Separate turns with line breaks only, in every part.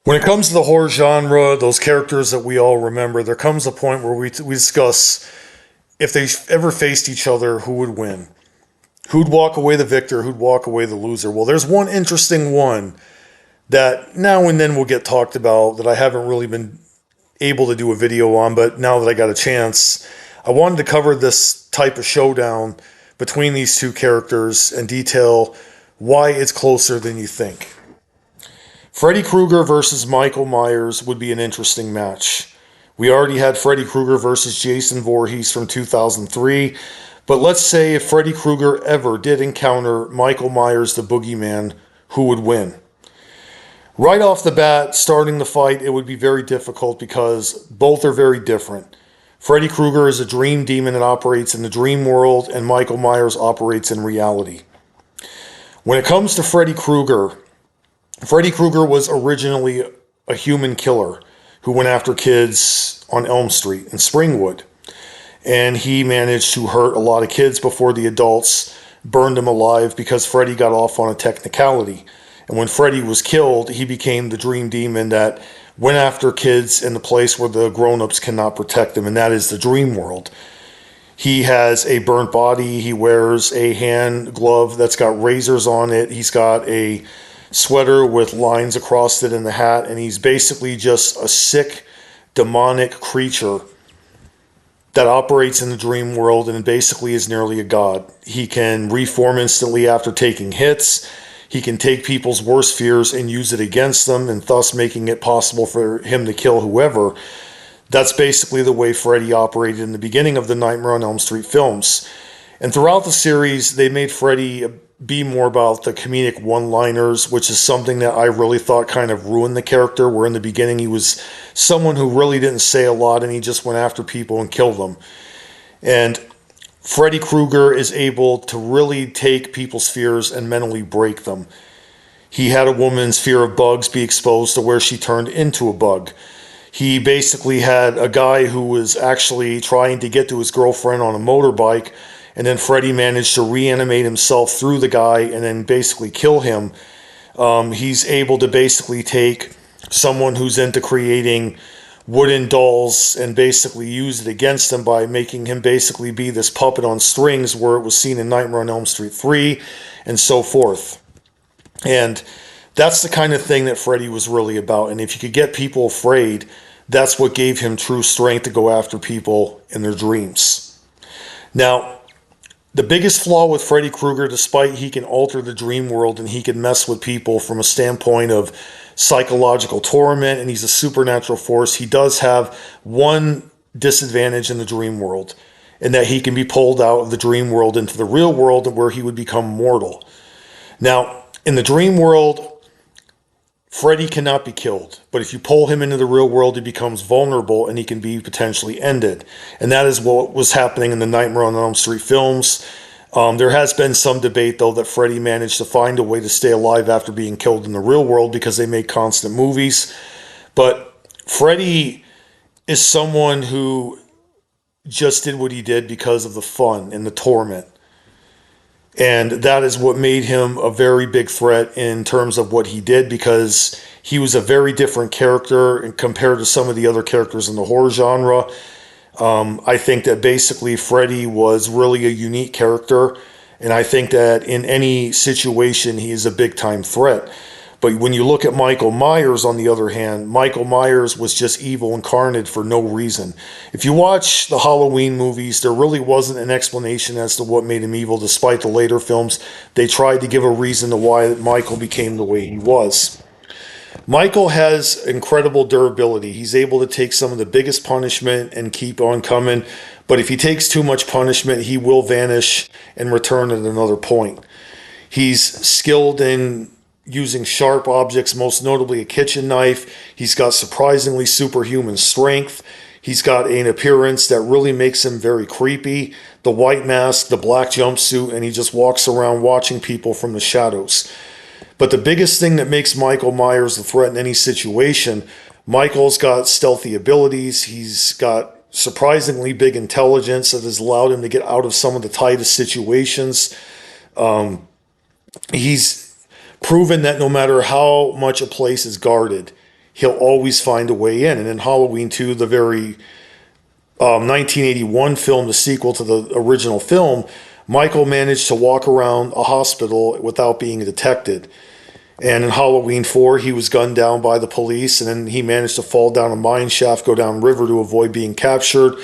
When it comes to the horror genre, those characters that we all remember, there comes a point where we discuss if they ever faced each other, who would win? Who'd walk away the victor? Who'd walk away the loser? Well, there's one interesting one that now and then will get talked about that I haven't really been able to do a video on, but now that I got a chance, I wanted to cover this type of showdown between these two characters and detail why it's closer than you think. Freddy Krueger versus Michael Myers would be an interesting match. We already had Freddy Krueger versus Jason Voorhees from 2003, but let's say if Freddy Krueger ever did encounter Michael Myers, the boogeyman, who would win? Right off the bat, starting the fight, it would be very difficult because both are very different. Freddy Krueger is a dream demon that operates in the dream world, and Michael Myers operates in reality. When it comes to Freddy Krueger was originally a human killer who went after kids on Elm Street in Springwood. And he managed to hurt a lot of kids before the adults burned him alive because Freddy got off on a technicality. And when Freddy was killed, he became the dream demon that went after kids in the place where the grown-ups cannot protect them, and that is the dream world. He has a burnt body. He wears a hand glove that's got razors on it. He's got a sweater with lines across it in the hat, and he's basically just a sick, demonic creature that operates in the dream world and basically is nearly a god. He can reform instantly after taking hits. He can take people's worst fears and use it against them, and thus making it possible for him to kill whoever. That's basically the way Freddy operated in the beginning of the Nightmare on Elm Street films. And throughout the series, they made Freddy be more about the comedic one-liners, which is something that I really thought kind of ruined the character, where in the beginning he was someone who really didn't say a lot and he just went after people and killed them. And Freddy Krueger is able to really take people's fears and mentally break them. He had a woman's fear of bugs be exposed to where she turned into a bug. He basically had a guy who was actually trying to get to his girlfriend on a motorbike, and then Freddy managed to reanimate himself through the guy and then basically kill him. He's able to basically take someone who's into creating wooden dolls and basically use it against him by making him basically be this puppet on strings, where it was seen in Nightmare on Elm Street 3 and so forth. And that's the kind of thing that Freddy was really about. And if you could get people afraid, that's what gave him true strength to go after people in their dreams. Now, the biggest flaw with Freddy Krueger, despite he can alter the dream world and he can mess with people from a standpoint of psychological torment, and he's a supernatural force, he does have one disadvantage in the dream world, in that he can be pulled out of the dream world into the real world where he would become mortal. Now, in the dream world, Freddy cannot be killed, but if you pull him into the real world, he becomes vulnerable and he can be potentially ended. And that is what was happening in the Nightmare on Elm Street films. There has been some debate, though, that Freddy managed to find a way to stay alive after being killed in the real world because they made constant movies. But Freddy is someone who just did what he did because of the fun and the torment. And that is what made him a very big threat in terms of what he did, because he was a very different character compared to some of the other characters in the horror genre. I think that basically Freddy was really a unique character, and I think that in any situation he is a big-time threat. But when you look at Michael Myers, on the other hand, Michael Myers was just evil incarnate for no reason. If you watch the Halloween movies, there really wasn't an explanation as to what made him evil, despite the later films. They tried to give a reason to why Michael became the way he was. Michael has incredible durability. He's able to take some of the biggest punishment and keep on coming. But if he takes too much punishment, he will vanish and return at another point. He's skilled in using sharp objects, most notably a kitchen knife. He's got surprisingly superhuman strength. He's got an appearance that really makes him very creepy. The white mask, the black jumpsuit, and he just walks around watching people from the shadows. But the biggest thing that makes Michael Myers a threat in any situation, Michael's got stealthy abilities. He's got surprisingly big intelligence that has allowed him to get out of some of the tightest situations. He's proven that no matter how much a place is guarded, he'll always find a way in. And in Halloween 2, the very 1981 film, the sequel to the original film, Michael managed to walk around a hospital without being detected. And in Halloween 4, he was gunned down by the police, and then he managed to fall down a mine shaft, go down river to avoid being captured.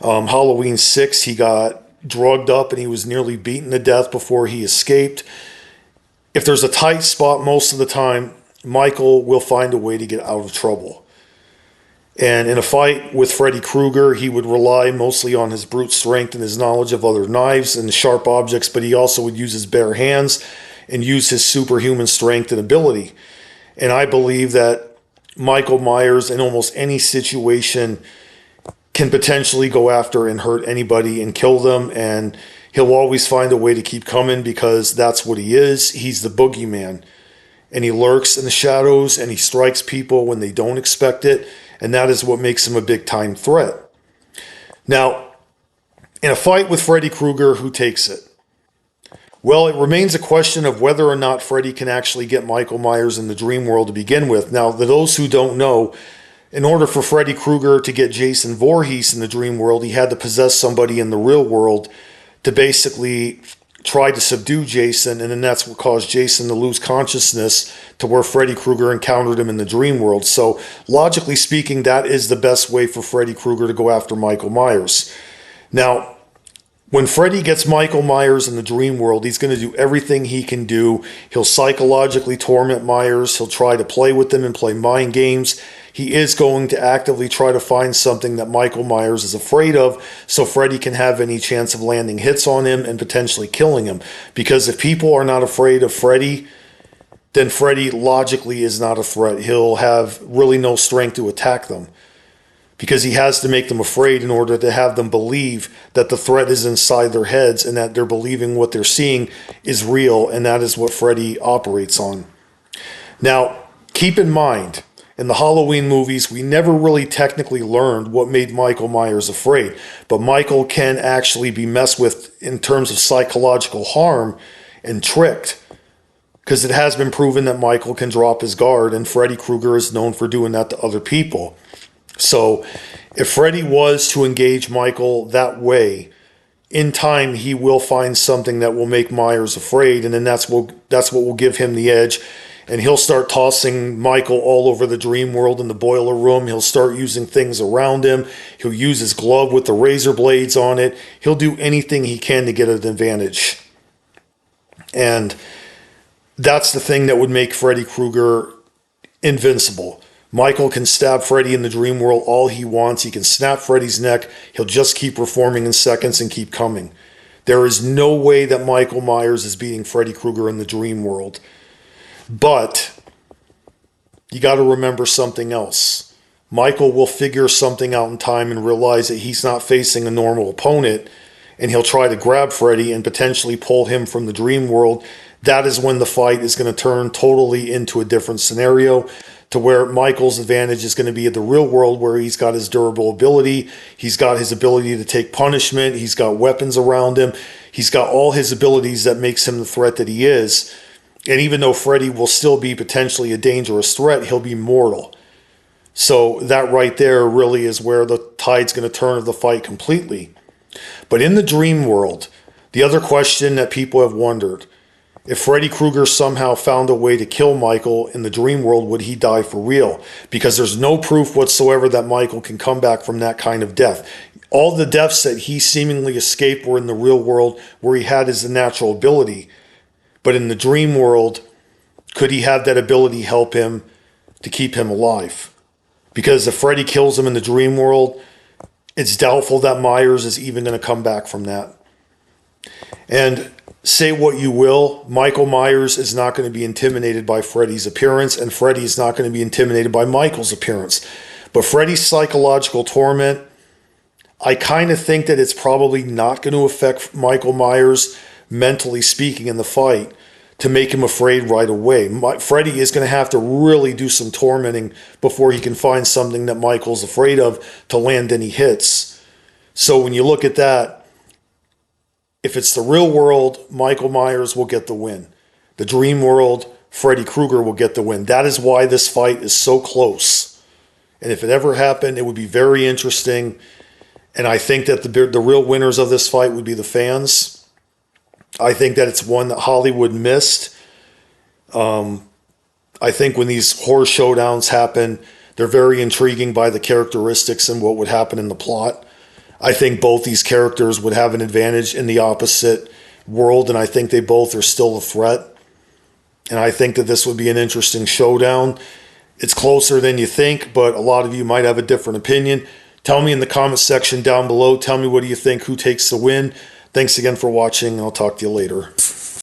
Halloween 6, he got drugged up and he was nearly beaten to death before he escaped. If there's a tight spot, most of the time, Michael will find a way to get out of trouble. And in a fight with Freddy Krueger, he would rely mostly on his brute strength and his knowledge of other knives and sharp objects, but he also would use his bare hands and use his superhuman strength and ability. And I believe that Michael Myers, in almost any situation, can potentially go after and hurt anybody and kill them, and he'll always find a way to keep coming because that's what he is. He's the boogeyman, and he lurks in the shadows, and he strikes people when they don't expect it, and that is what makes him a big-time threat. Now, in a fight with Freddy Krueger, who takes it? Well, it remains a question of whether or not Freddy can actually get Michael Myers in the dream world to begin with. Now, for those who don't know, in order for Freddy Krueger to get Jason Voorhees in the dream world, he had to possess somebody in the real world to basically try to subdue Jason, and then that's what caused Jason to lose consciousness to where Freddy Krueger encountered him in the dream world. So, logically speaking, that is the best way for Freddy Krueger to go after Michael Myers. Now, when Freddy gets Michael Myers in the dream world, he's going to do everything he can do. He'll psychologically torment Myers. He'll try to play with him and play mind games. He is going to actively try to find something that Michael Myers is afraid of so Freddy can have any chance of landing hits on him and potentially killing him. Because if people are not afraid of Freddy, then Freddy logically is not a threat. He'll have really no strength to attack them, because he has to make them afraid in order to have them believe that the threat is inside their heads and that they're believing what they're seeing is real, and that is what Freddy operates on. Now, keep in mind, in the Halloween movies, we never really technically learned what made Michael Myers afraid, but Michael can actually be messed with in terms of psychological harm and tricked, because it has been proven that Michael can drop his guard, and Freddy Krueger is known for doing that to other people. So if Freddy was to engage Michael that way, in time he will find something that will make Myers afraid, and then that's what will give him the edge. And he'll start tossing Michael all over the dream world in the boiler room. He'll start using things around him. He'll use his glove with the razor blades on it. He'll do anything he can to get an advantage. And that's the thing that would make Freddy Krueger invincible. Michael can stab Freddy in the dream world all he wants. He can snap Freddy's neck. He'll just keep reforming in seconds and keep coming. There is no way that Michael Myers is beating Freddy Krueger in the dream world. But you got to remember something else. Michael will figure something out in time and realize that he's not facing a normal opponent, and he'll try to grab Freddy and potentially pull him from the dream world. That is when the fight is going to turn totally into a different scenario, to where Michael's advantage is going to be in the real world, where he's got his durable ability, he's got his ability to take punishment, he's got weapons around him, he's got all his abilities that makes him the threat that he is. And even though Freddy will still be potentially a dangerous threat, he'll be mortal. So that right there really is where the tide's going to turn of the fight completely. But in the dream world, the other question that people have wondered, if Freddy Krueger somehow found a way to kill Michael in the dream world, would he die for real? Because there's no proof whatsoever that Michael can come back from that kind of death. All the deaths that he seemingly escaped were in the real world, where he had his natural ability. But in the dream world, could he have that ability help him to keep him alive? Because if Freddy kills him in the dream world, it's doubtful that Myers is even going to come back from that. And say what you will, Michael Myers is not going to be intimidated by Freddy's appearance, and Freddy is not going to be intimidated by Michael's appearance. But Freddy's psychological torment, I kind of think that it's probably not going to affect Michael Myers, mentally speaking, in the fight to make him afraid right away. Freddy is going to have to really do some tormenting before he can find something that Michael's afraid of to land any hits. So when you look at that, if it's the real world, Michael Myers will get the win. The dream world, Freddy Krueger will get the win. That is why this fight is so close. And if it ever happened, it would be very interesting. And I think that the real winners of this fight would be the fans. I think that it's one that Hollywood missed. I think when these horror showdowns happen, they're very intriguing by the characteristics and what would happen in the plot. I think both these characters would have an advantage in the opposite world, and I think they both are still a threat. And I think that this would be an interesting showdown. It's closer than you think, but a lot of you might have a different opinion. Tell me in the comment section down below. Tell me what do you think, who takes the win. Thanks again for watching, and I'll talk to you later.